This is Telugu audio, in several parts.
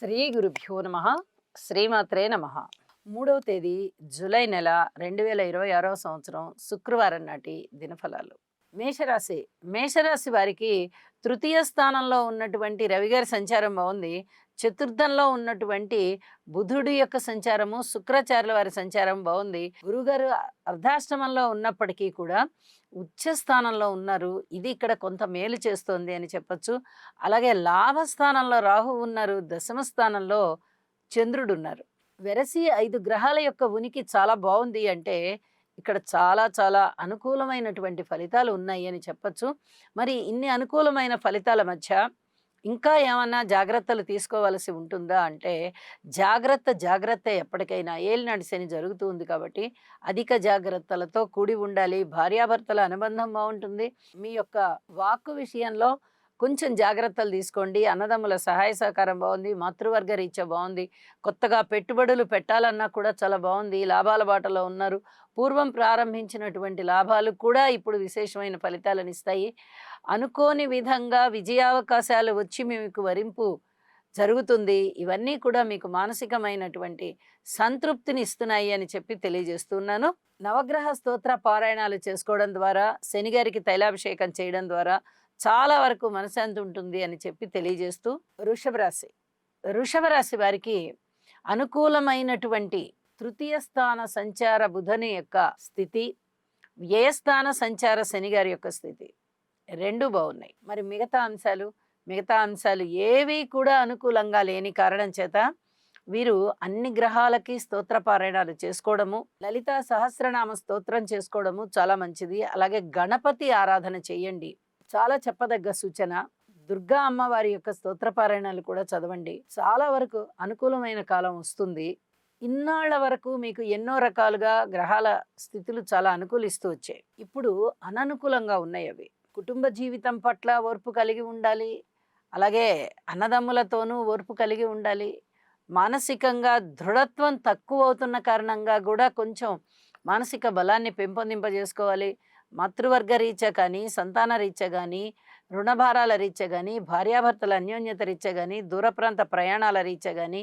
శ్రీ గురుభ్యో నమ. శ్రీమాత్రే నమ. 3వ తేదీ జూలై నెల 2026వ సంవత్సరం శుక్రవారం నాటి దినఫలాలు. మేషరాశి. మేషరాశి వారికి తృతీయ స్థానంలో ఉన్నటువంటి రవి గారి సంచారం బాగుంది. చతుర్థంలో ఉన్నటువంటి బుధుడి యొక్క సంచారము, శుక్రాచార్యుల వారి సంచారం బాగుంది. గురుగారు అర్ధాష్టమంలో ఉన్నప్పటికీ కూడా ఉచ్చ స్థానంలో ఉన్నారు. ఇది ఇక్కడ కొంత మేలు చేస్తోంది అని చెప్పచ్చు. అలాగే లాభస్థానంలో రాహు ఉన్నారు. దశమ స్థానంలో చంద్రుడు ఉన్నారు. వెరసి 5 గ్రహాల యొక్క ఉనికి చాలా బాగుంది అంటే ఇక్కడ చాలా చాలా అనుకూలమైనటువంటి ఫలితాలు ఉన్నాయి అని చెప్పచ్చు. మరి ఇన్ని అనుకూలమైన ఫలితాల మధ్య ఇంకా ఏమన్నా జాగ్రత్తలు తీసుకోవాల్సి ఉంటుందా అంటే జాగ్రత్త ఎప్పటికైనా. ఏలినాటి శని జరుగుతూ ఉంది కాబట్టి అధిక జాగ్రత్తలతో కూడి ఉండాలి. భార్యాభర్తల అనుబంధం బాగుంటుంది. మీ యొక్క వాక్కు విషయంలో కొంచెం జాగ్రత్తలు తీసుకోండి. అన్నదమ్ముల సహాయ సహకారం బాగుంది. మాతృవర్గ రీత్యా బాగుంది. కొత్తగా పెట్టుబడులు పెట్టాలన్నా కూడా చాలా బాగుంది. లాభాల బాటలో ఉన్నారు. పూర్వం ప్రారంభించినటువంటి లాభాలు కూడా ఇప్పుడు విశేషమైన ఫలితాలను ఇస్తాయి. అనుకోని విధంగా విజయావకాశాలు వచ్చి మీకు వరింపు జరుగుతుంది. ఇవన్నీ కూడా మీకు మానసికమైనటువంటి సంతృప్తిని ఇస్తున్నాయి అని చెప్పి తెలియజేస్తున్నాను. నవగ్రహ స్తోత్ర పారాయణాలు చేసుకోవడం ద్వారా, శనిగారికి తైలాభిషేకం చేయడం ద్వారా చాలా వరకు మనశ్శాంతి ఉంటుంది అని చెప్పి తెలియజేస్తూ వృషభ రాశి. వృషభ రాశి వారికి అనుకూలమైనటువంటి తృతీయ స్థాన సంచార బుధని యొక్క స్థితి, వ్యయస్థాన సంచార శనిగారి యొక్క స్థితి రెండు బాగున్నాయి. మరి మిగతా అంశాలు ఏవి కూడా అనుకూలంగా లేని కారణం చేత వీరు అన్ని గ్రహాలకి స్తోత్ర పారాయణాలు చేసుకోవడము, లలితా సహస్రనామ స్తోత్రం చేసుకోవడము చాలా మంచిది. అలాగే గణపతి ఆరాధన చేయండి, చాలా చెప్పదగ్గ సూచన. దుర్గా అమ్మవారి యొక్క స్తోత్రపారాయణాలు కూడా చదవండి. చాలా వరకు అనుకూలమైన కాలం వస్తుంది. ఇన్నాళ్ల వరకు మీకు ఎన్నో రకాలుగా గ్రహాల స్థితులు చాలా అనుకూలిస్తూ వచ్చాయి. ఇప్పుడు అననుకూలంగా ఉన్నాయి అవి. కుటుంబ జీవితం పట్ల ఓర్పు కలిగి ఉండాలి. అలాగే అన్నదమ్ములతోనూ ఓర్పు కలిగి ఉండాలి. మానసికంగా దృఢత్వం తక్కువ అవుతున్న కారణంగా కూడా కొంచెం మానసిక బలాన్ని పెంపొందింపజేసుకోవాలి. మాతృవర్గ రీత్యా కానీ, సంతాన రీత్యా కానీ, రుణభారాల రీత్యా కానీ, భార్యాభర్తల అన్యోన్యత రీత్యా కానీ, దూర ప్రాంత ప్రయాణాల రీత్యా కానీ,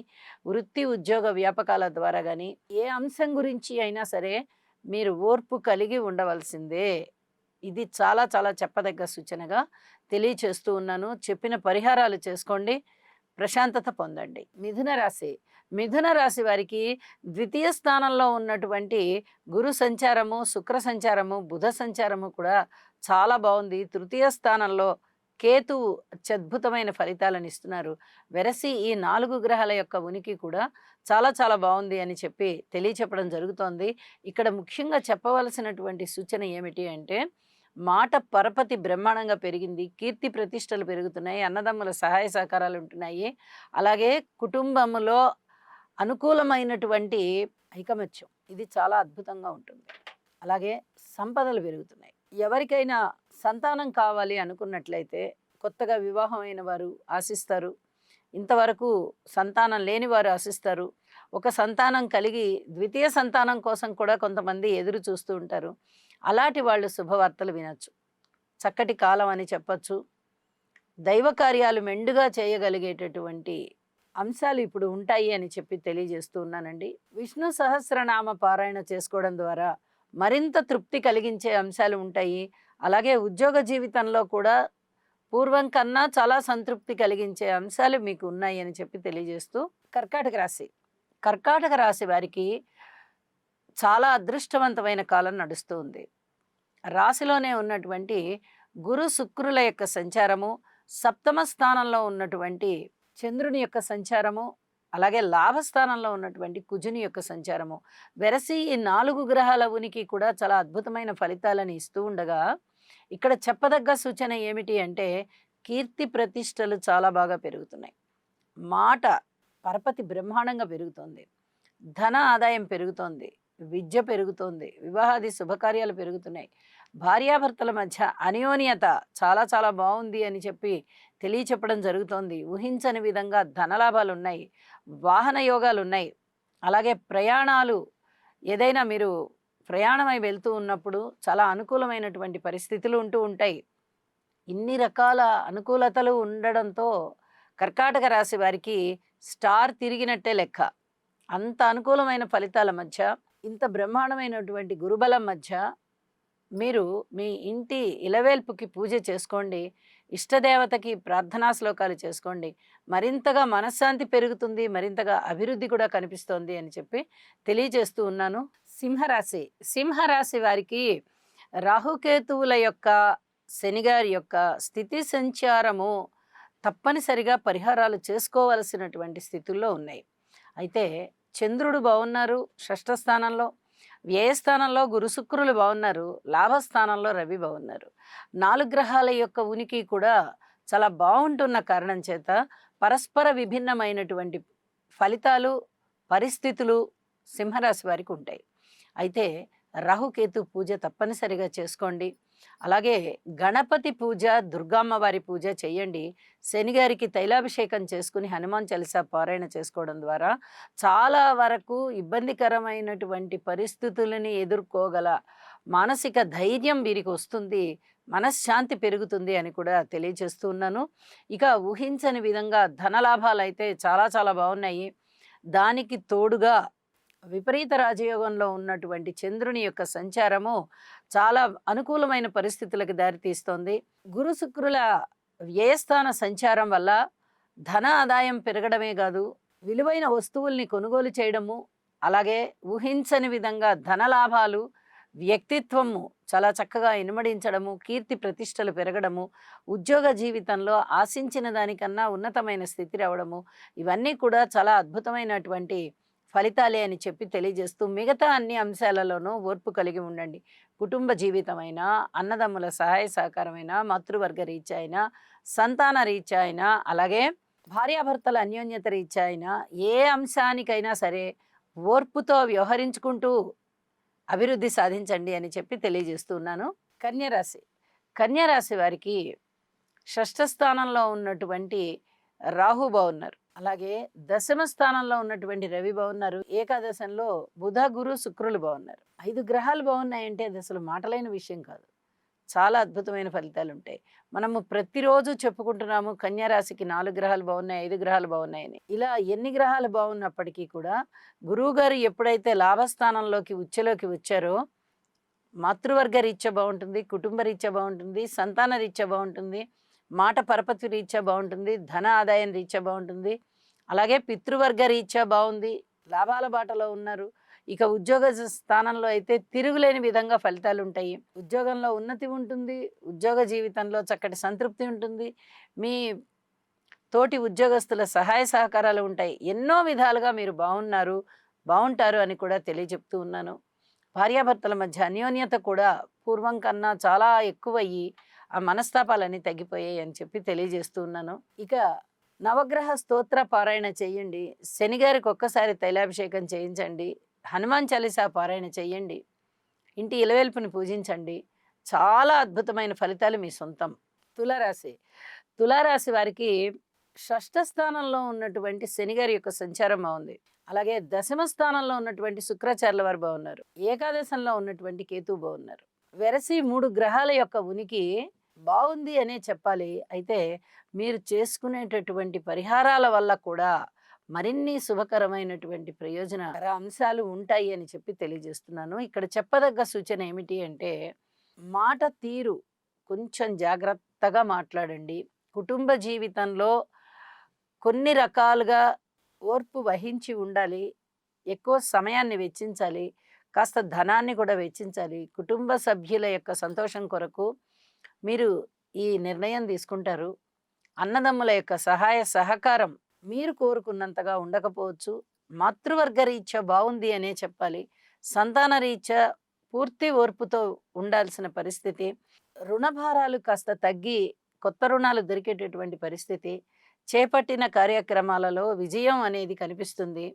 వృత్తి ఉద్యోగ వ్యాపకాల ద్వారా కానీ ఏ అంశం గురించి అయినా సరే మీరు ఓర్పు కలిగి ఉండవలసిందే. ఇది చాలా చాలా చెప్పదగ్గ సూచనగా తెలియచేస్తూ ఉన్నాను. చెప్పిన పరిహారాలు చేసుకోండి, ప్రశాంతత పొందండి. మిథున రాశి వారికి ద్వితీయ స్థానంలో ఉన్నటువంటి గురు సంచారము, శుక్ర సంచారము, బుధ సంచారము కూడా చాలా బాగుంది. తృతీయ స్థానంలో కేతువు అత్యద్భుతమైన ఫలితాలను ఇస్తున్నారు. వెరసి ఈ 4 గ్రహాల యొక్క ఉనికి కూడా చాలా చాలా బాగుంది అని చెప్పి తెలియచెప్పడం జరుగుతోంది. ఇక్కడ ముఖ్యంగా చెప్పవలసినటువంటి సూచన ఏమిటి అంటే మాట పరపతి బ్రహ్మాండంగా పెరిగింది. కీర్తి ప్రతిష్టలు పెరుగుతున్నాయి. అన్నదమ్ముల సహాయ సహకారాలు ఉంటున్నాయి. అలాగే కుటుంబంలో అనుకూలమైనటువంటి ఐకమత్యం ఇది చాలా అద్భుతంగా ఉంటుంది. అలాగే సంపదలు పెరుగుతున్నాయి. ఎవరికైనా సంతానం కావాలి అనుకున్నట్లయితే కొత్తగా వివాహమైన వారు ఆశిస్తారు. ఇంతవరకు సంతానం లేని వారు ఆశిస్తారు. ఒక సంతానం కలిగి ద్వితీయ సంతానం కోసం కూడా కొంతమంది ఎదురు చూస్తూ ఉంటారు. అలాంటి వాళ్ళు శుభవార్తలు వినొచ్చు. చక్కటి కాలం అని చెప్పచ్చు. దైవ కార్యాలు మెండుగా చేయగలిగేటటువంటి అంశాలు ఇప్పుడు ఉంటాయి అని చెప్పి తెలియజేస్తూ ఉన్నానండి. విష్ణు సహస్రనామ పారాయణ చేసుకోవడం ద్వారా మరింత తృప్తి కలిగించే అంశాలు ఉంటాయి. అలాగే ఉద్యోగ జీవితంలో కూడా పూర్వం కన్నా చాలా సంతృప్తి కలిగించే అంశాలు మీకు ఉన్నాయి అని చెప్పి తెలియజేస్తూ కర్కాటక రాశి వారికి చాలా అదృష్టవంతమైన కాలం నడుస్తూ ఉంది. రాశిలోనే ఉన్నటువంటి గురు శుక్రుల యొక్క సంచారము, సప్తమ స్థానంలో ఉన్నటువంటి చంద్రుని యొక్క సంచారము, అలాగే లాభస్థానంలో ఉన్నటువంటి కుజుని యొక్క సంచారము, వెరసి ఈ 4 గ్రహాల ఉనికి కూడా చాలా అద్భుతమైన ఫలితాలను ఇస్తూ ఉండగా ఇక్కడ చెప్పదగ్గ సూచన ఏమిటి అంటే కీర్తి ప్రతిష్టలు చాలా బాగా పెరుగుతున్నాయి. మాట పరపతి బ్రహ్మాండంగా పెరుగుతోంది. ధన ఆదాయం పెరుగుతోంది. విద్య పెరుగుతోంది. వివాహాది శుభకార్యాలు పెరుగుతున్నాయి. భార్యాభర్తల మధ్య అన్యోన్యత చాలా చాలా బాగుంది అని చెప్పి తెలియచెప్పడం జరుగుతోంది. ఊహించని విధంగా ధనలాభాలు ఉన్నాయి. వాహన యోగాలు ఉన్నాయి. అలాగే ప్రయాణాలు, ఏదైనా మీరు ప్రయాణమై వెళ్తూ ఉన్నప్పుడు చాలా అనుకూలమైనటువంటి పరిస్థితులు ఉంటూ ఉంటాయి. ఇన్ని రకాల అనుకూలతలు ఉండడంతో కర్కాటక రాశి వారికి స్టార్ తిరిగినట్టే లెక్క. అంత అనుకూలమైన ఫలితాల మధ్య, ఇంత బ్రహ్మాండమైనటువంటి గురుబలం మధ్య మీరు మీ ఇంటి ఇలవేల్పుకి పూజ చేసుకోండి. ఇష్టదేవతకి ప్రార్థనా శ్లోకాలు చేసుకోండి. మరింతగా మనశ్శాంతి పెరుగుతుంది. మరింతగా అభివృద్ధి కూడా కనిపిస్తోంది అని చెప్పి తెలియజేస్తూ ఉన్నాను. సింహరాశి. సింహరాశి వారికి రాహుకేతువుల యొక్క, శనిగారి యొక్క స్థితి సంచారము తప్పనిసరిగా పరిహారాలు చేసుకోవలసినటువంటి స్థితుల్లో ఉన్నాయి. అయితే చంద్రుడు బాగున్నారు షష్ఠ స్థానంలో, వ్యయస్థానంలో గురు శుక్రులు బాగున్నారు, లాభస్థానంలో రవి బాగున్నారు. 4 గ్రహాల యొక్క ఉనికి కూడా చాలా బాగుంటున్న కారణం చేత పరస్పర విభిన్నమైనటువంటి ఫలితాలు, పరిస్థితులు సింహరాశి వారికి ఉంటాయి. అయితే రాహుకేతు పూజ తప్పనిసరిగా చేసుకోండి. అలాగే గణపతి పూజ, దుర్గామ్మ వారి పూజ చేయండి. శనిగారికి తైలాభిషేకం చేసుకుని హనుమాన్ చాలీసా పారాయణ చేసుకోవడం ద్వారా చాలా వరకు ఇబ్బందికరమైనటువంటి పరిస్థితులని ఎదుర్కోగల మానసిక ధైర్యం వీరికి వస్తుంది. మనశ్శాంతి పెరుగుతుంది అని కూడా తెలియజేస్తూ ఉన్నాను. ఇక ఊహించని విధంగా ధనలాభాలు అయితే చాలా చాలా బాగున్నాయి. దానికి తోడుగా విపరీత రాజయోగంలో ఉన్నటువంటి చంద్రుని యొక్క సంచారము చాలా అనుకూలమైన పరిస్థితులకు దారితీస్తోంది. గురు శుక్రుల వ్యయస్థాన సంచారం వల్ల ధన ఆదాయం పెరగడమే కాదు, విలువైన వస్తువుల్ని కొనుగోలు చేయడము, అలాగే ఊహించని విధంగా ధన లాభాలు, వ్యక్తిత్వము చాలా చక్కగా ఇనుమడించడము, కీర్తి ప్రతిష్టలు పెరగడము, ఉద్యోగ జీవితంలో ఆశించిన దానికన్నా ఉన్నతమైన స్థితి రావడము, ఇవన్నీ కూడా చాలా అద్భుతమైనటువంటి ఫలితాలే అని చెప్పి తెలియజేస్తూ, మిగతా అన్ని అంశాలలోనూ ఓర్పు కలిగి ఉండండి. కుటుంబ జీవితమైనా, అన్నదమ్ముల సహాయ సహకారమైనా, మాతృవర్గ రీత్యా అయినా, సంతాన రీత్యా అయినా, అలాగే భార్యాభర్తల అన్యోన్యత రీత్యా అయినా, ఏ అంశానికైనా సరే ఓర్పుతో వ్యవహరించుకుంటూ అభివృద్ధి సాధించండి అని చెప్పి తెలియజేస్తున్నాను. కన్యరాశి. కన్యరాశి వారికి షష్ఠ స్థానంలో ఉన్నటువంటి రాహు బాగున్నారు, అలాగే దశమ స్థానంలో ఉన్నటువంటి రవి బాగున్నారు, ఏకాదశంలో బుధ గురు శుక్రులు బాగున్నారు. 5 గ్రహాలు బాగున్నాయంటే అది అసలు మాటలైన విషయం కాదు. చాలా అద్భుతమైన ఫలితాలు ఉంటాయి. మనము ప్రతిరోజు చెప్పుకుంటున్నాము కన్యరాశికి 4 గ్రహాలు బాగున్నాయి, 5 గ్రహాలు బాగున్నాయని. ఇలా ఎన్ని గ్రహాలు బాగున్నప్పటికీ కూడా గురువు గారు ఎప్పుడైతే లాభస్థానంలోకి ఉచ్చలోకి వచ్చారో మాతృవర్గ రీత్యా బాగుంటుంది, కుటుంబ రీత్యా బాగుంటుంది, సంతాన రీత్యా బాగుంటుంది, మాట పరపతి రీత్యా బాగుంటుంది, ధన ఆదాయం రీత్యా బాగుంటుంది, అలాగే పితృవర్గ రీత్యా బాగుంది, లాభాల బాటలో ఉన్నారు. ఇక ఉద్యోగ స్థానంలో అయితే తిరుగులేని విధంగా ఫలితాలు ఉంటాయి. ఉద్యోగంలో ఉన్నతి ఉంటుంది, ఉద్యోగ జీవితంలో చక్కటి సంతృప్తి ఉంటుంది, మీ తోటి ఉద్యోగస్తుల సహాయ సహకారాలు ఉంటాయి. ఎన్నో విధాలుగా మీరు బాగుంటారు అని కూడా తెలియజెప్తూ ఉన్నాను. భార్యాభర్తల మధ్య అన్యోన్యత కూడా పూర్వం కన్నా చాలా ఎక్కువయ్యి ఆ మనస్తాపాలన్నీ తగ్గిపోయాయి అని చెప్పి తెలియజేస్తూ ఉన్నాను. ఇక నవగ్రహ స్తోత్ర పారాయణ చేయండి. శనిగారికి ఒక్కసారి తైలాభిషేకం చేయించండి. హనుమాన్ చాలీసా పారాయణ చేయండి. ఇంటి ఇలవేల్పుని పూజించండి. చాలా అద్భుతమైన ఫలితాలు మీ సొంతం. తులారాశి. తులారాశి వారికి షష్ఠ స్థానంలో ఉన్నటువంటి శనిగారి యొక్క సంచారం బాగుంది, అలాగే దశమ స్థానంలో ఉన్నటువంటి శుక్రాచార్యుల వారు బాగున్నారు, ఏకాదశంలో ఉన్నటువంటి కేతువు బాగున్నారు. వెరసి 3 గ్రహాల యొక్క ఉనికి బాగుంది అనే చెప్పాలి. అయితే మీరు చేసుకునేటటువంటి పరిహారాల వల్ల కూడా మరిన్ని శుభకరమైనటువంటి ప్రయోజనకర అంశాలు ఉంటాయి అని చెప్పి తెలియజేస్తున్నాను. ఇక్కడ చెప్పదగ్గ సూచన ఏమిటి అంటే, మాట తీరు కొంచెం జాగ్రత్తగా మాట్లాడండి. కుటుంబ జీవితంలో కొన్ని రకాలుగా ఓర్పు వహించి ఉండాలి. ఎక్కువ సమయాన్ని వెచ్చించాలి, కాస్త ధనాన్ని కూడా వెచ్చించాలి. కుటుంబ సభ్యుల యొక్క సంతోషం కొరకు మీరు ఈ నిర్ణయం తీసుకుంటారు. అన్నదమ్ముల యొక్క సహాయ సహకారం మీరు కోరుకున్నంతగా ఉండకపోవచ్చు. మాతృవర్గ రీత్యా బాగుంది అనే చెప్పాలి. సంతాన రీత్యా పూర్తి ఓర్పుతో ఉండాల్సిన పరిస్థితి. రుణభారాలు కాస్త తగ్గి కొత్త రుణాలు దొరికేటటువంటి పరిస్థితి. చేపట్టిన కార్యక్రమాలలో విజయం అనేది కనిపిస్తుంది.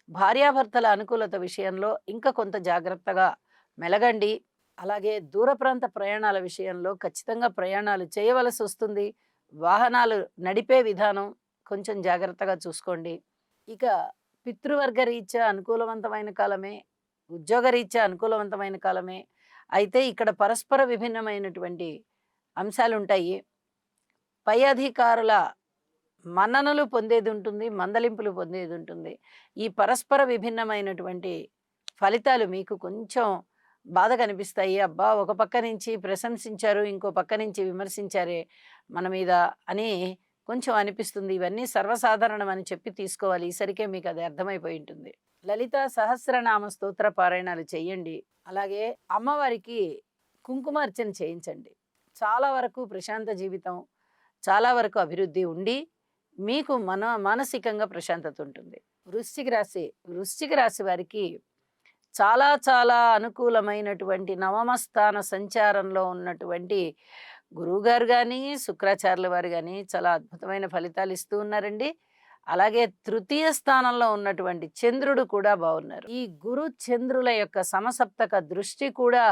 భార్యాభర్తల అనుకూలత విషయంలో ఇంకా కొంత జాగ్రత్తగా మెలగండి. అలాగే దూర ప్రాంత ప్రయాణాల విషయంలో ఖచ్చితంగా ప్రయాణాలు చేయవలసి వస్తుంది. వాహనాలు నడిపే విధానం కొంచెం జాగ్రత్తగా చూసుకోండి. ఇక పితృవర్గ రీత్యా అనుకూలవంతమైన కాలమే, ఉద్యోగ రీత్యా అనుకూలవంతమైన కాలమే. అయితే ఇక్కడ పరస్పర విభిన్నమైనటువంటి అంశాలు ఉంటాయి. పై అధికారుల మన్ననలు పొందేది ఉంటుంది, మందలింపులు పొందేది ఉంటుంది. ఈ పరస్పర విభిన్నమైనటువంటి ఫలితాలు మీకు కొంచెం బాధ కనిపిస్తాయి. అబ్బా! ఒక పక్క నుంచి ప్రశంసించారు, ఇంకో పక్క నుంచి విమర్శించారే మన మీద అని కొంచెం అనిపిస్తుంది. ఇవన్నీ సర్వసాధారణం అని చెప్పి తీసుకోవాలి. ఈసరికే మీకు అది అర్థమైపోయి ఉంటుంది. లలితా సహస్రనామ స్తోత్ర పారాయణాలు చేయండి. అలాగే అమ్మవారికి కుంకుమార్చన చేయించండి. చాలా వరకు ప్రశాంత జీవితం, చాలా వరకు అభివృద్ధి ఉండి మీకు మానసికంగా ప్రశాంతత ఉంటుంది. వృశ్చిక రాశి వారికి చాలా చాలా అనుకూలమైనటువంటి నవమ స్థాన సంచారంలో ఉన్నటువంటి గురువుగారు గాని, శుక్రాచార్యుల వారు గాని చాలా అద్భుతమైన ఫలితాలు ఇస్తూ ఉన్నారండి. అలాగే తృతీయ స్థానంలో ఉన్నటువంటి చంద్రుడు కూడా బాగున్నారు. ఈ గురు చంద్రుల యొక్క సమసప్తక దృష్టి కూడా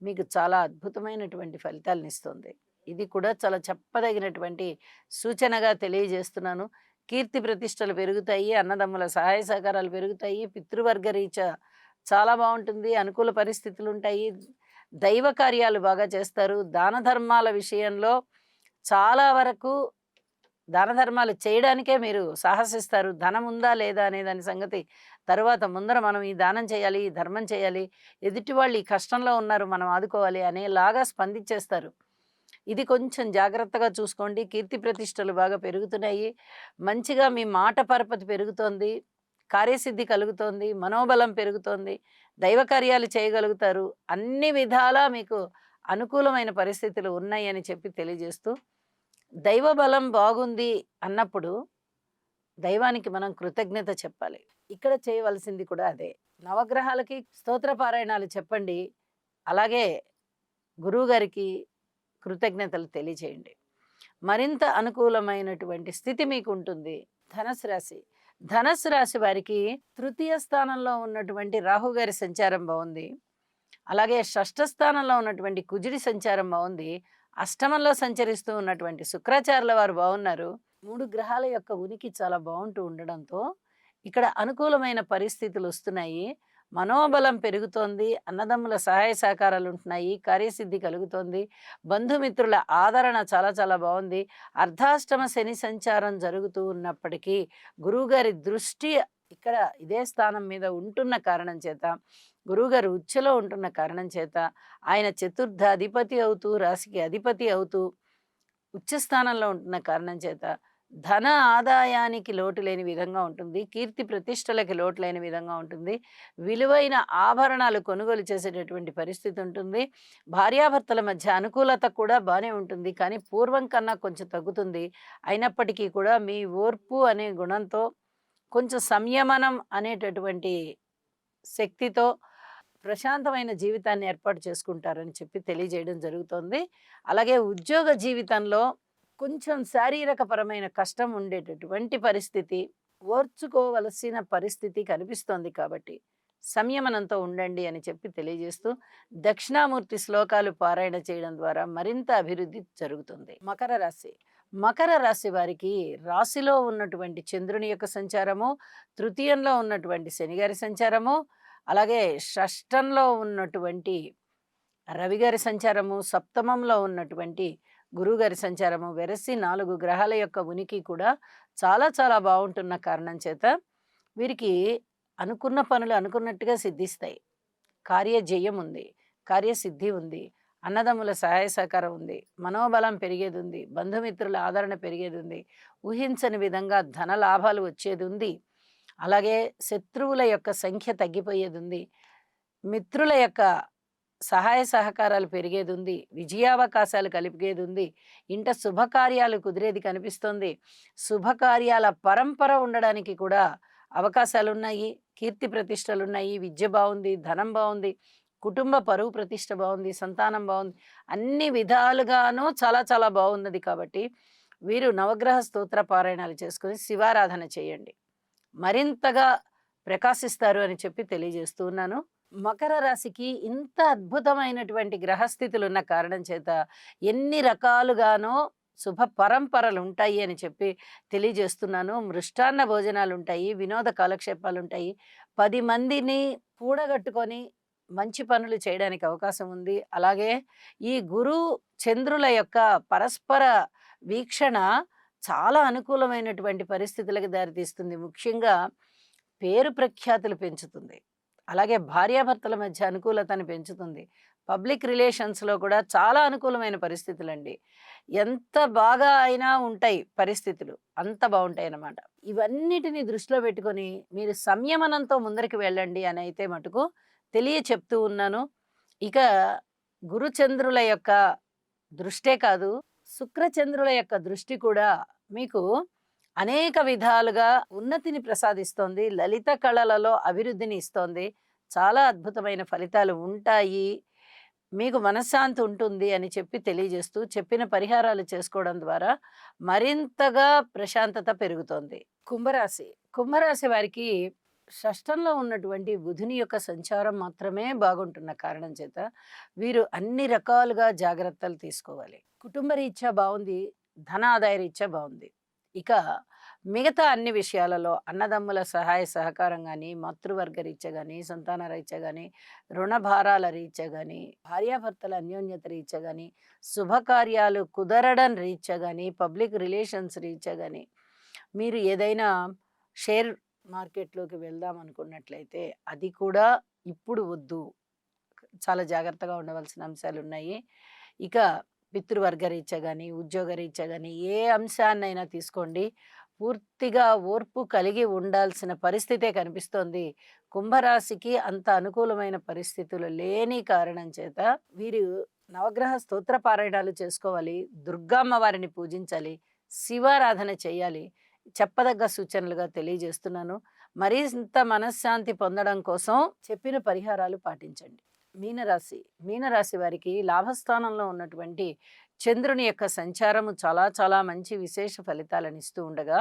మీకు చాలా అద్భుతమైనటువంటి ఫలితాలనిస్తుంది. ఇది కూడా చాలా చెప్పదగినటువంటి సూచనగా తెలియజేస్తున్నాను. కీర్తి ప్రతిష్టలు పెరుగుతాయి, అన్నదమ్ముల సహాయ సహకారాలు పెరుగుతాయి, పితృవర్గ రీత్యా చాలా బాగుంటుంది, అనుకూల పరిస్థితులు ఉంటాయి, దైవ కార్యాలు బాగా చేస్తారు. దాన ధర్మాల విషయంలో చాలా వరకు దాన ధర్మాలు చేయడానికే మీరు సాహసిస్తారు. ధనం ఉందా లేదా అనే దాని సంగతి తరువాత, ముందర మనం ఈ దానం చేయాలి, ఈ ధర్మం చేయాలి, ఎదుటి వాళ్ళు ఈ కష్టంలో ఉన్నారు, మనం ఆదుకోవాలి అనేలాగా స్పందించేస్తారు. ఇది కొంచెం జాగ్రత్తగా చూసుకోండి. కీర్తి ప్రతిష్టలు బాగా పెరుగుతున్నాయి, మంచిగా మీ మాట పరపతి పెరుగుతోంది, కార్యసిద్ధి కలుగుతోంది, మనోబలం పెరుగుతోంది, దైవ కార్యాలు చేయగలుగుతారు. అన్ని విధాలా మీకు అనుకూలమైన పరిస్థితులు ఉన్నాయని చెప్పి తెలియజేస్తూ, దైవ బలం బాగుంది అన్నప్పుడు దైవానికి మనం కృతజ్ఞత చెప్పాలి. ఇక్కడ చేయవలసింది కూడా అదే. నవగ్రహాలకి స్తోత్ర పారాయణాలు చెప్పండి. అలాగే గురువుగారికి కృతజ్ఞతలు తెలియచేయండి. మరింత అనుకూలమైనటువంటి స్థితి మీకు ఉంటుంది. ధనస్సు రాశి వారికి తృతీయ స్థానంలో ఉన్నటువంటి రాహుగారి సంచారం బాగుంది. అలాగే షష్ఠ స్థానంలో ఉన్నటువంటి కుజుడి సంచారం బాగుంది. అష్టమంలో సంచరిస్తూ ఉన్నటువంటి శుక్రాచార్యుల వారు బాగున్నారు. 3 గ్రహాల యొక్క ఉనికి చాలా బాగుంటూ ఉండడంతో ఇక్కడ అనుకూలమైన పరిస్థితులు వస్తున్నాయి. మనోబలం పెరుగుతోంది, అన్నదమ్ముల సహాయ సహకారాలు ఉంటున్నాయి, కార్యసిద్ధి కలుగుతోంది, బంధుమిత్రుల ఆదరణ చాలా చాలా బాగుంది. అర్ధాష్టమ శని సంచారం జరుగుతూ ఉన్నప్పటికీ గురువుగారి దృష్టి ఇక్కడ ఇదే స్థానం మీద ఉంటున్న కారణం చేత, గురువుగారు ఉచ్చలో ఉంటున్న కారణం చేత, ఆయన చతుర్థ అధిపతి అవుతూ, రాశికి అధిపతి అవుతూ ఉచ్చస్థానంలో ఉంటున్న కారణం చేత ధన ఆదాయానికి లోటు లేని విధంగా ఉంటుంది, కీర్తి ప్రతిష్టలకి లోటు లేని విధంగా ఉంటుంది, విలువైన ఆభరణాలు కొనుగోలు చేసేటటువంటి పరిస్థితి ఉంటుంది. భార్యాభర్తల మధ్య అనుకూలత కూడా బాగానే ఉంటుంది, కానీ పూర్వం కన్నా కొంచెం తగ్గుతుంది. అయినప్పటికీ కూడా మీ ఓర్పు అనే గుణంతో, కొంచెం సంయమనం అనేటటువంటి శక్తితో ప్రశాంతమైన జీవితాన్ని ఏర్పాటు చేసుకుంటారని చెప్పి తెలియజేయడం జరుగుతోంది. అలాగే ఉద్యోగ జీవితంలో కొంచెం శారీరకపరమైన కష్టం ఉండేటటువంటి పరిస్థితి, ఓర్చుకోవలసిన పరిస్థితి కనిపిస్తోంది. కాబట్టి సంయమనంతో ఉండండి అని చెప్పి తెలియజేస్తూ, దక్షిణామూర్తి శ్లోకాలు పారాయణ చేయడం ద్వారా మరింత అభివృద్ధి జరుగుతుంది. మకర రాశి వారికి రాశిలో ఉన్నటువంటి చంద్రుని యొక్క సంచారము, తృతీయంలో ఉన్నటువంటి శనిగారి సంచారము, అలాగే షష్టంలో ఉన్నటువంటి రవిగారి సంచారము, సప్తమంలో ఉన్నటువంటి గురువుగారి సంచారము, వెరసి 4 గ్రహాల యొక్క ఉనికి కూడా చాలా చాలా బాగుంటున్న కారణం చేత వీరికి అనుకున్న పనులు అనుకున్నట్టుగా సిద్ధిస్తాయి. కార్యజయం ఉంది, కార్యసిద్ధి ఉంది, అన్నదమ్ముల సహాయ సహకారం ఉంది, మనోబలం పెరిగేది ఉంది, బంధుమిత్రుల ఆదరణ పెరిగేది ఉంది, ఊహించని విధంగా ధన లాభాలు వచ్చేది ఉంది. అలాగే శత్రువుల యొక్క సంఖ్య తగ్గిపోయేది ఉంది, మిత్రుల యొక్క సహాయ సహకారాలు పెరిగేది ఉంది, విజయావకాశాలు కలిగేది ఉంది, ఇంట శుభకార్యాలు కుదిరేది కనిపిస్తుంది, శుభకార్యాల పరంపర ఉండడానికి కూడా అవకాశాలు ఉన్నాయి, కీర్తి ప్రతిష్టలు ఉన్నాయి, విద్య బాగుంది, ధనం బాగుంది, కుటుంబ పరువు ప్రతిష్ట బాగుంది, సంతానం బాగుంది, అన్ని విధాలుగానూ చాలా చాలా బాగున్నది. కాబట్టి వీరు నవగ్రహ స్తోత్ర పారాయణాలు చేసుకుని శివారాధన చేయండి, మరింతగా ప్రకాశిస్తారు అని చెప్పి తెలియజేస్తూ ఉన్నాను. మకర రాశికి ఇంత అద్భుతమైనటువంటి గ్రహస్థితులు ఉన్న కారణం చేత ఎన్ని రకాలుగానో శుభ పరంపరలు ఉంటాయి అని చెప్పి తెలియజేస్తున్నాను. మృష్టాన్న భోజనాలు ఉంటాయి, వినోద కాలక్షేపాలు ఉంటాయి, 10 మందిని కూడగట్టుకొని మంచి పనులు చేయడానికి అవకాశం ఉంది. అలాగే ఈ గురు చంద్రుల యొక్క పరస్పర వీక్షణ చాలా అనుకూలమైనటువంటి పరిస్థితులకు దారితీస్తుంది. ముఖ్యంగా పేరు ప్రఖ్యాతులు పెంచుతుంది. అలాగే భార్యాభర్తల మధ్య అనుకూలతను పెంచుతుంది. పబ్లిక్ రిలేషన్స్‌లో కూడా చాలా అనుకూలమైన పరిస్థితులండి. ఎంత బాగా అయినా ఉంటాయి పరిస్థితులు. అంత బావుంటాయన్నమాట. ఇవన్నిటిని దృష్టిలో పెట్టుకొని మీరు సంయమనంతో ముందరికి వెళ్ళండి అనైతే మటుకు చెప్తూ ఉన్నాను. ఇక గురుచంద్రుల యొక్క దృష్టే కాదు, శుక్రచంద్రుల యొక్క దృష్టి కూడా మీకు అనేక విధాలుగా ఉన్నతిని ప్రసాదిస్తోంది. లలిత కళలలో అభివృద్ధిని ఇస్తోంది. చాలా అద్భుతమైన ఫలితాలు ఉంటాయి. మీకు మనశ్శాంతి ఉంటుంది అని చెప్పి తెలియజేస్తూ, చెప్పిన పరిహారాలు చేసుకోవడం ద్వారా మరింతగా ప్రశాంతత పెరుగుతోంది. కుంభరాశి. కుంభరాశి వారికి షష్టంలో ఉన్నటువంటి బుధుని యొక్క సంచారం మాత్రమే బాగుంటున్న కారణం చేత వీరు అన్ని రకాలుగా జాగ్రత్తలు తీసుకోవాలి. కుటుంబ రీత్యా బావుంది. ధనాదాయ రీత్యా బావుంది. ఇక మిగతా అన్ని విషయాలలో అన్నదమ్ముల సహాయ సహకారం గాని, మాతృవర్గ రీత్యా గాని, సంతాన రీత్యా గాని, రుణ భారాల రీత్యా గాని, భార్యాభర్తల అన్యోన్యత రీత్యా గాని, శుభకార్యాలు కుదరడం రీత్యా గాని, పబ్లిక్ రిలేషన్స్ రీత్యా గాని, మీరు ఏదైనా షేర్ మార్కెట్‌లోకి వెళ్దాం అనుకున్నట్లయితే అది కూడా ఇప్పుడు వద్దు. చాలా జాగ్రత్తగా ఉండవలసిన అంశాలున్నాయి. ఇక పితృవర్గ రీత్యా గాని, ఉద్యోగ రీత్యా గాని ఏ అంశాన్నైనా తీసుకోండి. పూర్తిగా ఓర్పు కలిగి ఉండాల్సిన పరిస్థితే కనిపిస్తోంది. కుంభరాశికి అంత అనుకూలమైన పరిస్థితులు లేని కారణం చేత వీరు నవగ్రహ స్తోత్ర పారాయణాలు చేసుకోవాలి. దుర్గమ్మ వారిని పూజించాలి. శివారాధన చేయాలి. చెప్పదగ్గ సూచనలుగా తెలియజేస్తున్నాను. మరింత మనశ్శాంతి పొందడం కోసం చెప్పిన పరిహారాలు పాటించండి. మీనరాశి. మీనరాశి వారికి లాభస్థానంలో ఉన్నటువంటి చంద్రుని యొక్క సంచారము చాలా చాలా మంచి విశేష ఫలితాలను ఇస్తూ ఉండగా,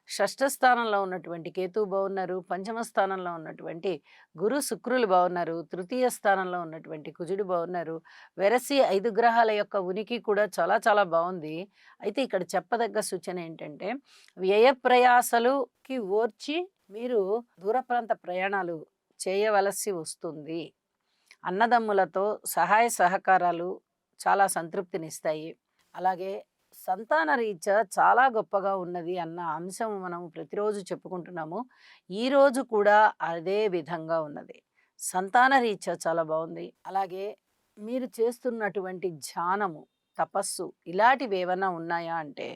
షష్ఠ స్థానంలో ఉన్నటువంటి కేతువు బాగున్నారు. పంచమ స్థానంలో ఉన్నటువంటి గురు శుక్రులు బాగున్నారు. తృతీయ స్థానంలో ఉన్నటువంటి కుజుడు బాగున్నారు. వెరసి 5 గ్రహాల యొక్క ఉనికి కూడా చాలా చాలా బాగుంది. అయితే ఇక్కడ చెప్పదగ్గ సూచన ఏంటంటే, వ్యయ ప్రయాసలుకి ఓర్చి మీరు దూర ప్రాంత ప్రయాణాలు చేయవలసి వస్తుంది. అన్నదమ్ములతో సహాయ సహకారాలు చాలా సంతృప్తినిస్తాయి. అలాగే సంతాన రీత్యా చాలా గొప్పగా ఉన్నది అన్న అంశం మనం ప్రతిరోజు చెప్పుకుంటున్నాము. ఈరోజు కూడా అదే విధంగా ఉన్నది. సంతాన రీత్యా చాలా బాగుంది. అలాగే మీరు చేస్తున్నటువంటి ధ్యానము, తపస్సు ఇలాంటివి ఏమన్నా ఉన్నాయా అంటే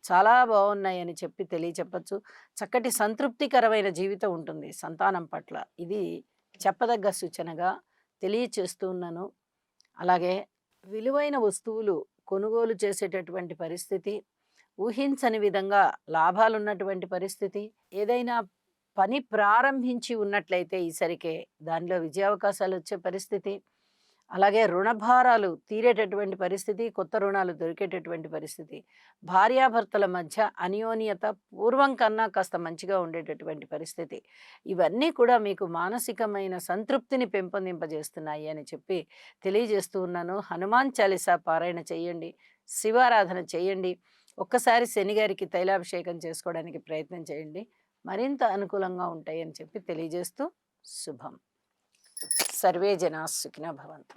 చాలా బాగున్నాయని చెప్పి తెలియచెప్పచ్చు. చక్కటి సంతృప్తికరమైన జీవితం ఉంటుంది సంతానం పట్ల. ఇది చెప్పదగ్గ సూచనగా తెలియచేస్తూ ఉన్నాను. అలాగే విలువైన వస్తువులు కొనుగోలు చేసేటటువంటి పరిస్థితి, ఊహించని విధంగా లాభాలున్నటువంటి పరిస్థితి, ఏదైనా పని ప్రారంభించి ఉన్నట్లయితే ఈసరికే దానిలో విజయావకాశాలు వచ్చే పరిస్థితి, అలాగే రుణభారాలు తీరేటటువంటి పరిస్థితి, కొత్త రుణాలు దొరికేటటువంటి పరిస్థితి, భార్యాభర్తల మధ్య అన్యోన్యత పూర్వం కన్నా కాస్త మంచిగా ఉండేటటువంటి పరిస్థితి, ఇవన్నీ కూడా మీకు మానసికమైన సంతృప్తిని పెంపొందింపజేస్తున్నాయి అని చెప్పి తెలియజేస్తూ ఉన్నాను. హనుమాన్ చాలీసా పారాయణ చేయండి. శివారాధన చేయండి. ఒక్కసారి శనిగారికి తైలాభిషేకం చేసుకోవడానికి ప్రయత్నం చేయండి. మరింత అనుకూలంగా ఉంటాయి అని చెప్పి తెలియజేస్తూ శుభం. సర్వే జనా సుఖినో భవంతు.